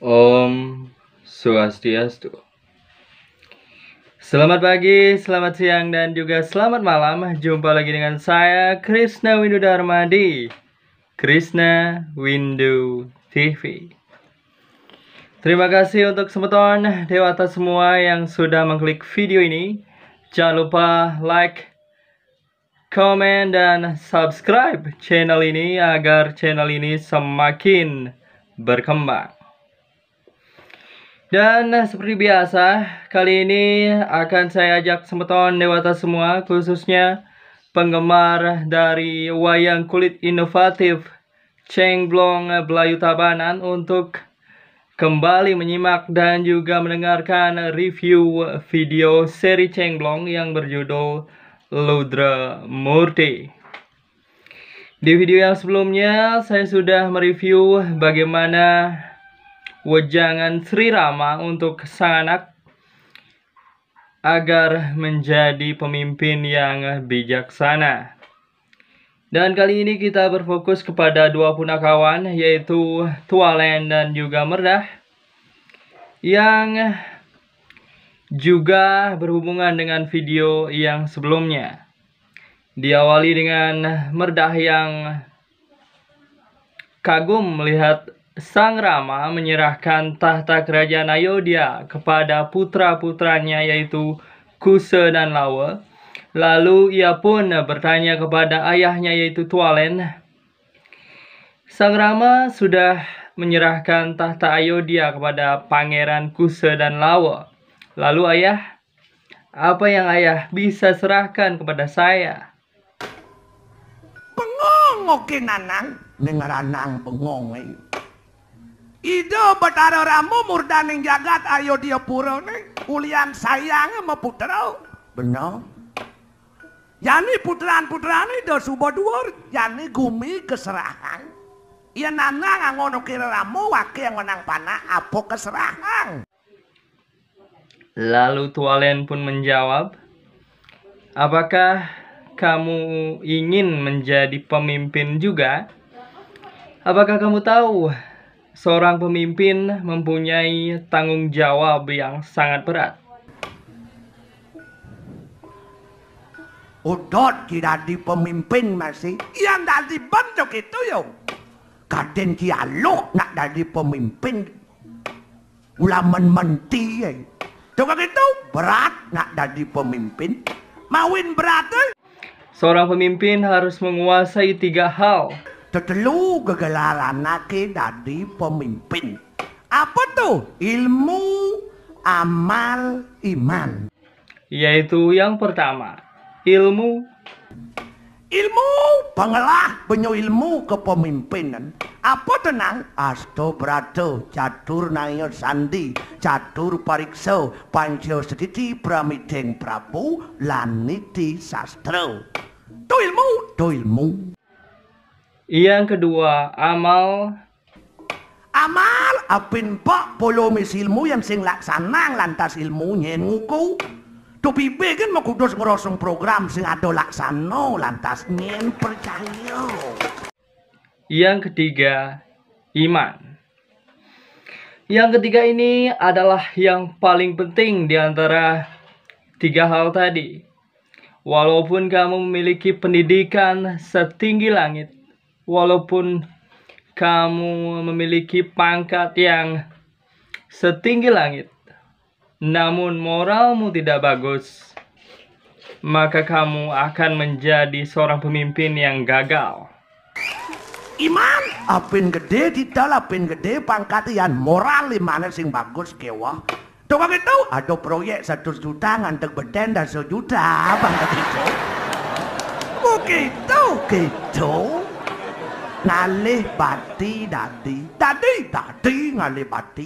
Om Swastiastu. Selamat pagi, selamat siang, dan juga selamat malam. Jumpa lagi dengan saya, Krishna Windu Dharma di Krishna Windu TV. Terima kasih untuk semeton dewata semua yang sudah mengklik video ini. Jangan lupa like, komen, dan subscribe channel ini agar channel ini semakin berkembang. Dan seperti biasa, kali ini akan saya ajak semeton dewata semua, khususnya penggemar dari wayang kulit inovatif Cengblong Belayu Tabanan untuk kembali menyimak dan juga mendengarkan review video seri Cengblong yang berjudul Ludra Murti. Di video yang sebelumnya, saya sudah mereview bagaimana wejangan Sri Rama untuk sang anak agar menjadi pemimpin yang bijaksana. Dan kali ini kita berfokus kepada dua punakawan, yaitu Tualen dan juga Merdah, yang juga berhubungan dengan video yang sebelumnya. Diawali dengan Merdah yang kagum melihat Sang Rama menyerahkan tahta kerajaan Ayodhya kepada putra-putranya yaitu Kusa dan Lawa. Lalu ia pun bertanya kepada ayahnya yaitu Tualen. Sang Rama sudah menyerahkan tahta Ayodhya kepada Pangeran Kusa dan Lawa. Lalu ayah, apa yang ayah bisa serahkan kepada saya? Pengong oke nanang, dengar anang pengong Ida Batara Rama murdaning jagat Ayodhya Pura nih ulian sayang sama putra. Benar. Yani putraan-putraan ida suba dhuwur, yani gumi keserahan. Ya nanang ngono kira Rama wake ngonang panah apa keserahan. Lalu Tualen pun menjawab, apakah kamu ingin menjadi pemimpin juga? Apakah kamu tahu seorang pemimpin mempunyai tanggung jawab yang sangat berat? Udot kira di pemimpin masih. Yang dari bentuk itu yo. Kaden kialuk nak jadi pemimpin. Ulaman menti coba gitu berat nak jadi pemimpin. Mawin berat Seorang pemimpin harus menguasai 3 hal. Tetelu kegelaran nake dari pemimpin. Apa tuh? Ilmu, amal, iman. Yaitu yang pertama, ilmu. Ilmu, pengelah penyo ilmu kepemimpinan. Apa tenang? Asto Brato, catur naya sandi, catur pariksa, panco sediti pramideng prabu, laniti sastra. Tu ilmu. Yang kedua, amal. Amal apin pak polo ilmu yang sing laksanang lantas ilmu nguku. Tu pibe kan mau kudus ngerosong program sing ada laksano lantas nyen percaya. Yang ketiga, iman. Yang ketiga ini adalah yang paling penting di antara 3 hal tadi. Walaupun kamu memiliki pendidikan setinggi langit, walaupun kamu memiliki pangkat yang setinggi langit, namun moralmu tidak bagus, maka kamu akan menjadi seorang pemimpin yang gagal. Iman apin gede tidak apin gede pangkatian moral imane sing bagus kewa. Coba gitu ada proyek 1 juta ngantek beden dan 1 juta pangkat itu. Begitu. Ngalih bati dadi ngalih bati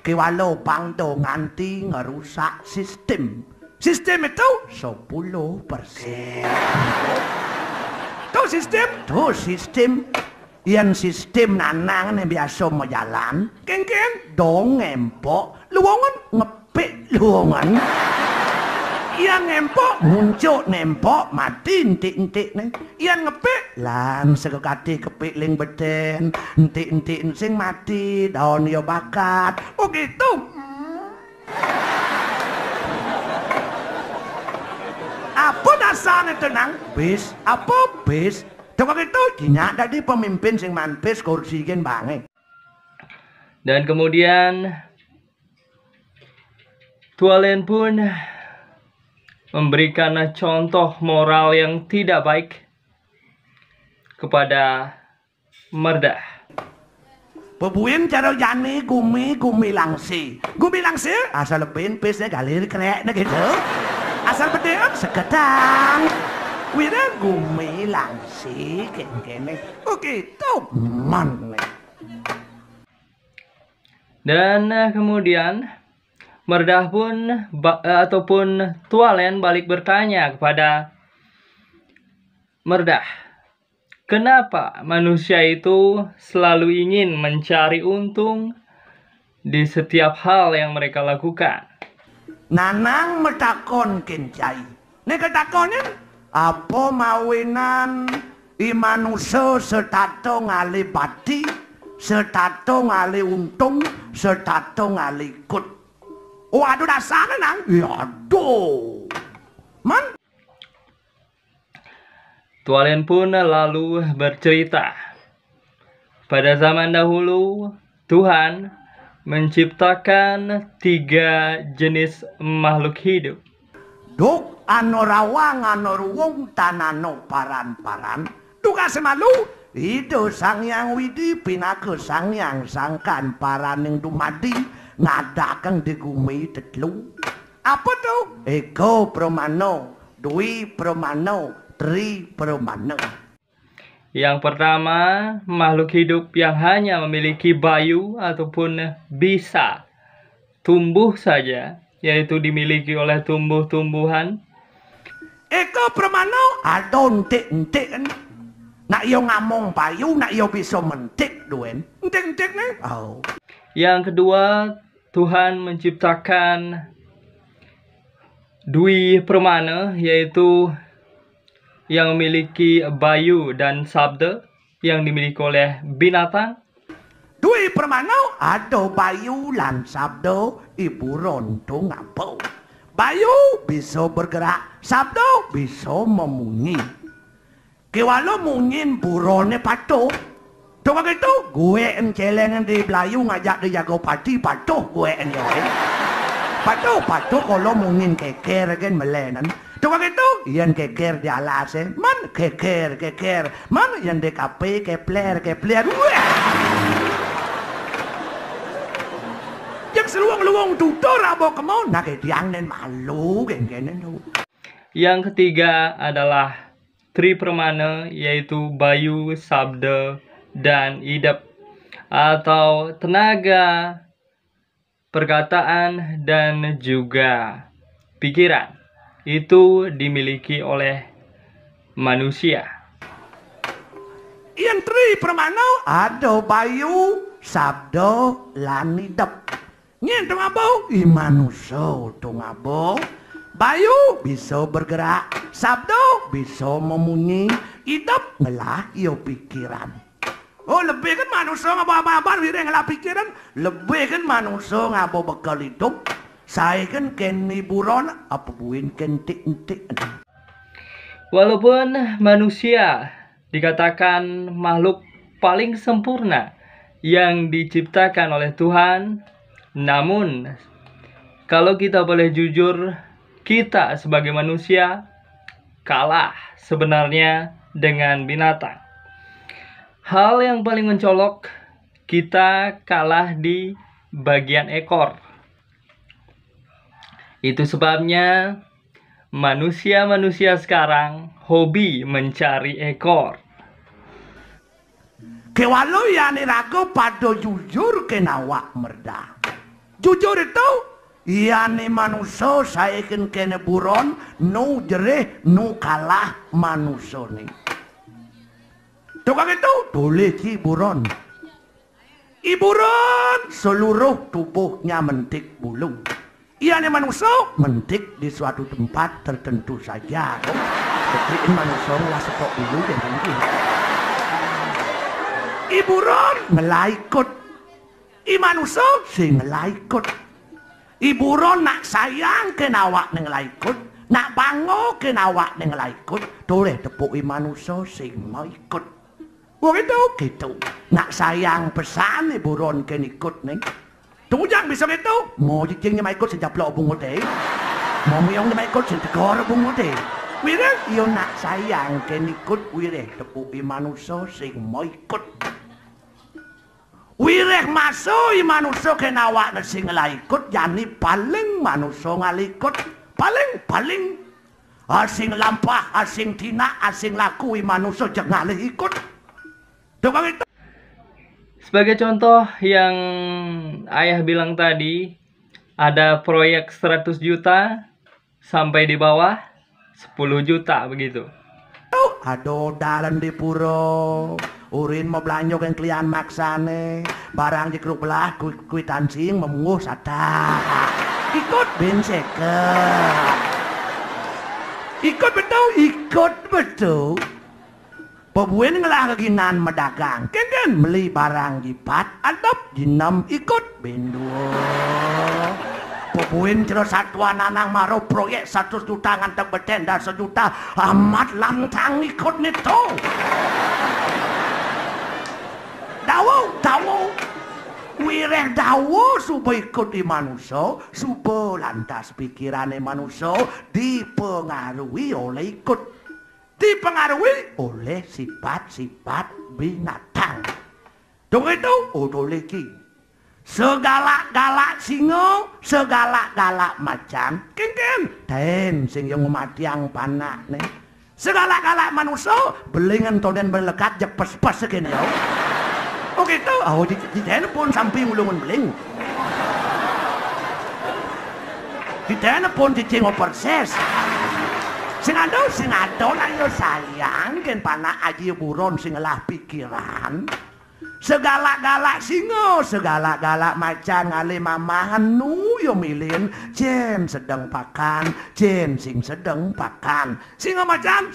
kewalo pangdo nganti ngerusak sistem itu 10%. Tuh sistem yang sistem nanang yang biasa mau jalan keng dong ngempok luangan ngepek luangan Yang ngempok muncul nempok mati entik-entik nih. Yang ngepik lang sekekati kepik ling beden entik-entik sing mati daun yo bakat. Oh gitu. Apa dasarnya tenang? Bis, apa bis? Coba gitu dinyak tadi pemimpin sing manpis kursi gen bange. Dan kemudian Tualen pun memberikan contoh moral yang tidak baik kepada Merdah. Pebuin cara jani gumi langsi. Gumi langsi asal lebih pisnya galir krek gitu. Asal bedeng sekedang. Wira gumi langsi kene. Oh gitu. Man. Dan kemudian Merdah pun ataupun Tualen balik bertanya kepada Merdah, kenapa manusia itu selalu ingin mencari untung di setiap hal yang mereka lakukan? Nanang metakon kencai. Nek ketakonin apa mawinan imanusa setato ngali pati, setato ngali untung, setato ngali ikut. Oh aduh dasarnya nang. Ya aduh. Man. Tualen pun lalu bercerita, pada zaman dahulu Tuhan menciptakan 3 jenis makhluk hidup. Duk ano rawang ano ruwong tanano paran-paran. Duka semalu. Itu sang yang widi pinake sang yang sangkan paraning dumadi ngadakang digumi tetlu. Apa tuh? Ego promano, dwi promano, tri promano. Yang pertama, makhluk hidup yang hanya memiliki bayu ataupun bisa tumbuh saja, yaitu dimiliki oleh tumbuh-tumbuhan. Ego promano adon entik-entik kan. Nak yo ngamong payu, nak yo bisa mentik duen. Entik-entik nih. Oh. Yang kedua, Tuhan menciptakan dwi permana, yaitu yang memiliki bayu dan sabda yang dimiliki oleh binatang. Dwi permana ada bayu lan sabda ibu ronto ngapau. Bayu bisa bergerak, sabda bisa memunyi. Kewalo mungin burone patuh. Coba gitu, gue encelengan di Belayu ngajak dia jago pati patuh gue enjoy. Patuh kalau mungin keker kan melenan. Coba gitu, iyan keker di alas man keker. Man iyan di kape kepler. Yang seluang-luang tutor abo kemau nak diang nen malu geng-gengen. Yang ketiga adalah tri permana, yaitu bayu, sabda, dan idep, atau tenaga, perkataan, dan juga pikiran. Itu dimiliki oleh manusia. Yang tri permana ada bayu, sabda, lan idep. Nyen dong abo, manusia dong abo. Bayu bisa bergerak, sabdo bisa memunyi, idep ngelah iyo pikiran. Oh lebih kan manusia ngapa-apa wireng ngelah pikiran, lebih kan manusia ngapa bekal hidup. Saya kan keni buron, apa buin kentik-entik. Walaupun manusia dikatakan makhluk paling sempurna yang diciptakan oleh Tuhan, namun kalau kita boleh jujur, kita sebagai manusia kalah sebenarnya dengan binatang. Hal yang paling mencolok, kita kalah di bagian ekor. Itu sebabnya manusia-manusia sekarang hobi mencari ekor. Kewalo ya nirago pada jujur kenawak merda. Jujur itu iya ni manusia saya kene buron nu jereh nu kalah manusia ni. Tukang itu boleh ci buron. Iburon seluruh tubuhnya mentik bulu. Iane manusia mentik di suatu tempat tertentu saja. Ketiin manusia lah setok dulu dan tinggi. Iburon ngelaikut. I manusia sing ngelaikut. Iburon nak sayang ke awak ngelaikut. Nak bango ke awak ngelaikut. Toleh tepuk i manusia sing mau ikut. Wah gitu. Nak sayang pesan iburon ke ikut nih. Tujang bisa gitu. Mau jijingnya mau ikut senjaplok bungut deh. Mau miong mau ikut sentegor bungut deh. Wireh, yo nak sayang ke ikut wireh tepuk i manusia sing mau ikut. Wireh masuk i manusia ke awak sing ngelaikut. Jani paling manusia ngalikut. Paling. Asing lampah, asing tina, asing laku i manusia jangan ikut. Coba itu. Sebagai contoh yang ayah bilang tadi, ada proyek 100 juta sampai di bawah 10 juta begitu. Aduh dalan di puro, urin mau belanja kan klien maksane, barang di keruk belah kuitansing memunguh sata. Ikut Ikut betul. Pebuen ngelah keginan medagang, kan beli barang jipat, adap jinam ikut benduo. Pebuen terus satuan nanang maro proyek 100 juta nganteng betenda 1 juta amat lantang ikut nito. Dawo, wireh dawo supaya ikut di manusia, supaya lantas pikirannya manusia dipengaruhi oleh ikut. Dipengaruhi oleh sifat-sifat binatang. Tunggu itu, lagi. Segala-galak singo, segala-galak macan, ken. Den sing yang matiang panak nih. Segala-galak manusia, belingan toden berlekat jak pas-pas segini ya. Oh gitu, di den pun samping ulungan beling. Di den pun dicing perses. Sing ado lah yo sayang ken panak aji buron sing lah pikiran. Segala-galak singo, segala-galak macan ngale mamahan nu yo milin jen sedang pakan, jen sing sedang pakan. Singo macan,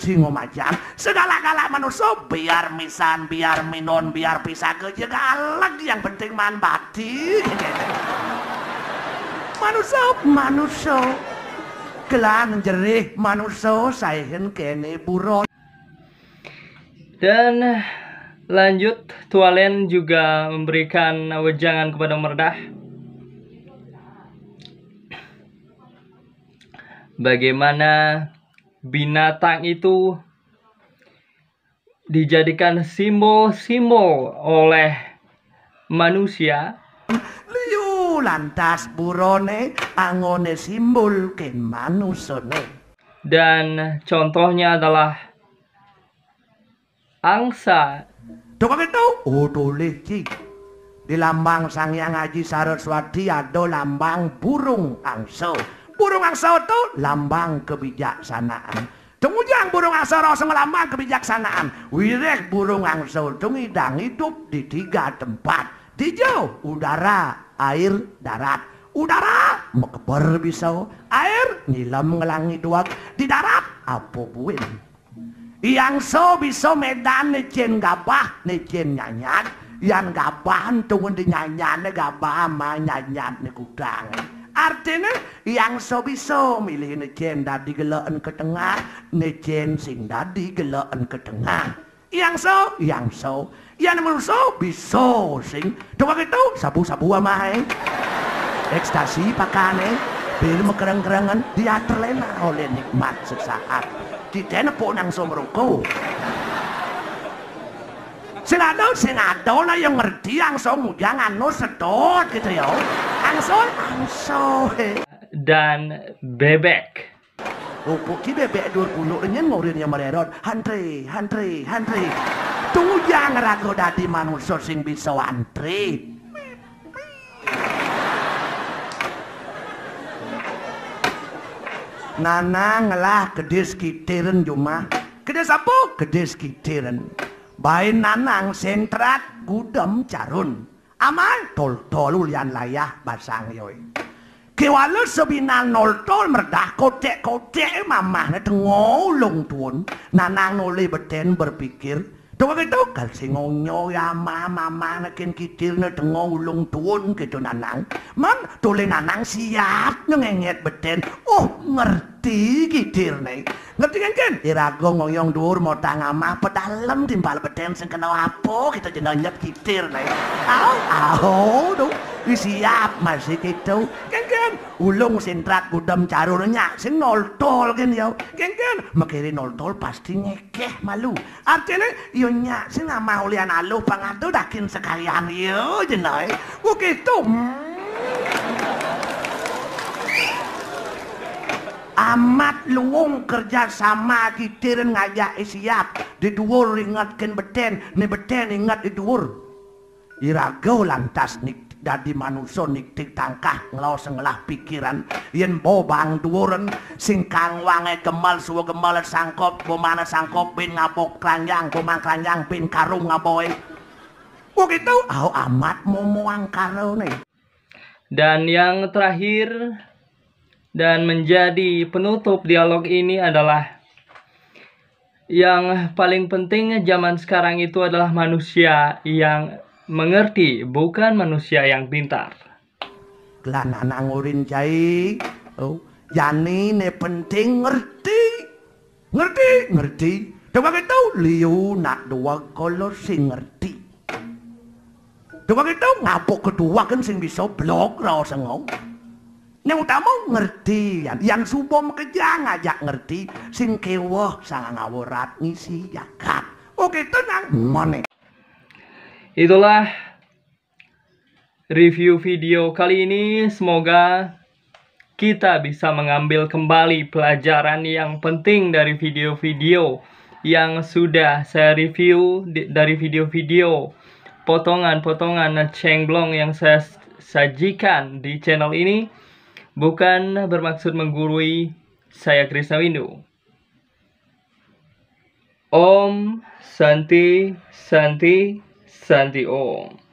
segala-galak manusia biar misan, biar minon, biar pisah kejegalak yang penting man bakti. Manusia kelan jerih manusia saehen kene buron. Dan lanjut, Tualen juga memberikan wejangan kepada Merdah. Bagaimana binatang itu dijadikan simbol-simbol oleh manusia. Liu lantas burone angone simbol ken manusone. Dan contohnya adalah angsa. Coba kita tulis cik. Di lambang Sang Hyang Haji Saraswati ada lambang burung angsa. Burung angsa itu lambang kebijaksanaan. Tungujang burung angsa rasa lambang kebijaksanaan. Wireh burung angsa itu ngidang hidup di 3 tempat. Di jauh, udara, air, darat. Udara, mekeber bisa. Air, nyilam ngelangi duak. Di darat, apa buin. Yang so bisa medan necen gabah, necen nyanyat. Yang gabah tunggu di nyanyat, gabah sama nyanyat ne kudang. Artinya, yang so bisa milih necen dadi gelaan ke tengah, necen sing dadi gelaan ke tengah. Yang so. Yang menurut bisa sing. Coba gitu, sabu-sabu sama ekstasi pakane, bir mekereng-kerengan, dia terlena oleh nikmat sesaat. Di telepon yang somroko. Sing ada lah yang ngerti yang somu jangan no sedot gitu ya. Angso. Dan bebek. Ki bebek 20 nyen ngorin yang mererot. Hantri. Tunggu jangan ragu dadi manusia sing bisa antri. Nanang lah kedes kitiren cuma. Kedes apa? Kedes kitiren. Bain nanang sentrat gudem carun. Aman tol-tolul yang layah basang yoi. Kewala sebinan noltol merdah kotek-kotek mamahnya tengok ulung tuan. Nanang noli beten berpikir, tuh gitu kal singonyo ya mama nakin kitil na tengok ulung tuan gitu nanang. Man tuli nanang siap ngenget beten. Oh ngerti kitil nih. Ngerti kan? Irago ngoyong dur mau tangama pedalam timbal beten sing kena apa kita jenayat kitil nih. Au tuh. Siap masih gitu kan ulung sentrat gudam carurnya sing noltol kan ya kan makiri noltol pasti ngekeh malu artinya yo nya sing mau lian aluh pangado dakin sekalian yo jenai gitu amat luwung kerja sama kitirin ngajak siap di dhuwur ingatkan beten ni beten ingat di dhuwur irago lantas nik dadi manusia niktik tangkah ngelawas ngelah pikiran yen bobang dhuwuren sing kang wange gemal suwe gemal sangkop bomana sangkop bin ngabok keranjang bomang keranjang bin karung ngaboy begitu amat momoang karo nih. Dan yang terakhir dan menjadi penutup dialog ini adalah yang paling penting zaman sekarang itu adalah manusia yang mengerti, bukan manusia yang pintar. Kelana ngurin jai, jani ne penting ngerti. Coba kita liu nak dua kolor sing ngerti. Coba kita ngapok kedua kan sing bisa blok raw sengong. Yang utama ngerti, yang subom kerja ngajak ngerti, sing kewah sang ngawurat ngisi jakat. Oke tenang, mana? Itulah review video kali ini. Semoga kita bisa mengambil kembali pelajaran yang penting dari video-video yang sudah saya review, dari video-video potongan-potongan cengblong yang saya sajikan di channel ini. Bukan bermaksud menggurui, saya Krisna Windu. Om Santi Santi Santi Om.